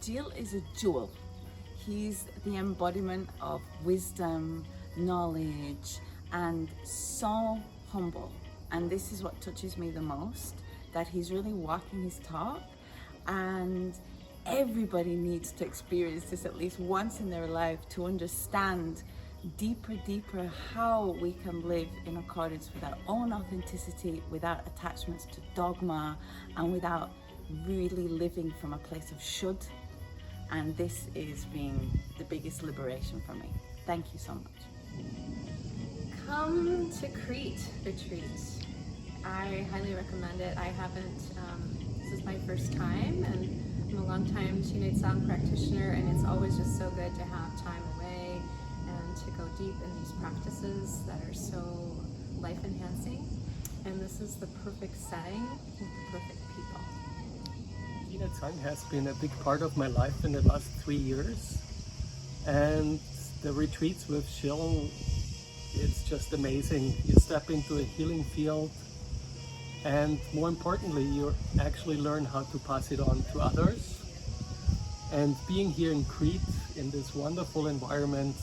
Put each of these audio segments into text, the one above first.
Gilles is a jewel. He's the embodiment of wisdom, knowledge, and so humble. And this is what touches me the most, that he's really walking his talk, and everybody needs to experience this at least once in their life to understand deeper how we can live in accordance with our own authenticity, without attachments to dogma, and without really living from a place of should. And this is being the biggest liberation for me. Thank you so much. Come to Crete Retreat. I highly recommend it. I haven't, this is my first time, and I'm a long-time Chi Nei Tsang practitioner, and it's always just so good to have time away and to go deep in these practices that are so life-enhancing. And this is the perfect setting with the perfect people. Chi Nei Tsang has been a big part of my life in the last 3 years, and the retreats with Gilles, it's just amazing. You step into a healing field, and more importantly, you actually learn how to pass it on to others. And being here in Crete, in this wonderful environment,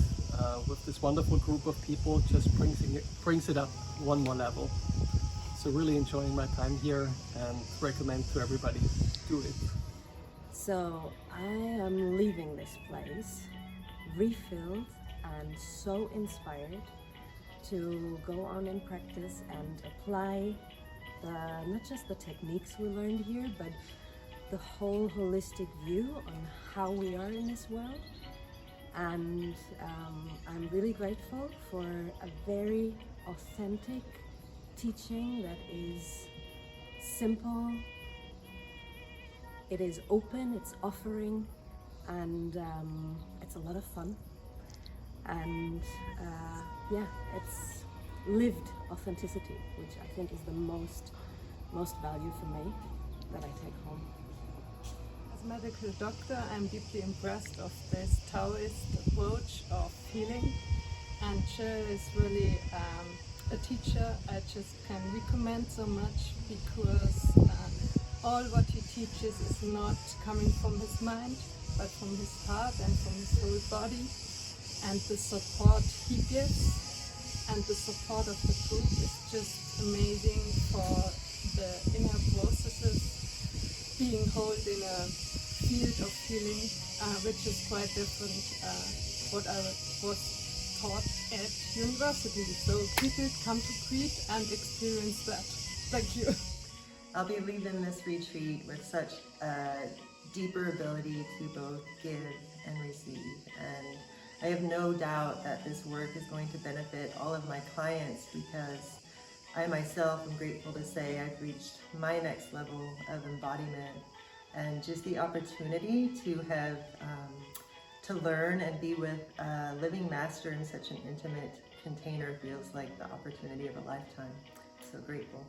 with this wonderful group of people, just brings it up one more level. So really enjoying my time here, and recommend to everybody, do it. So I am leaving this place refilled and so inspired to go on and practice and apply not just the techniques we learned here, but the whole holistic view on how we are in this world. And I'm really grateful for a very authentic teaching that is simple, it is open, it's offering, and it's a lot of fun. And yeah, it's lived authenticity, which I think is the most value for me that I take home. As a medical doctor, I'm deeply impressed of this Taoist approach of healing, and Gilles is really a teacher I just can recommend so much, because all what he teaches is not coming from his mind, but from his heart and from his whole body. And the support he gives and the support of the group is just amazing for the inner processes being held in a field of healing, which is quite different what I was taught at university. So people come to Crete and experience that. Thank you. I'll be leaving this retreat with such a deeper ability to both give and receive, and I have no doubt that this work is going to benefit all of my clients, because I myself am grateful to say I've reached my next level of embodiment, and just the opportunity to have to learn and be with a living master in such an intimate container feels like the opportunity of a lifetime. So grateful.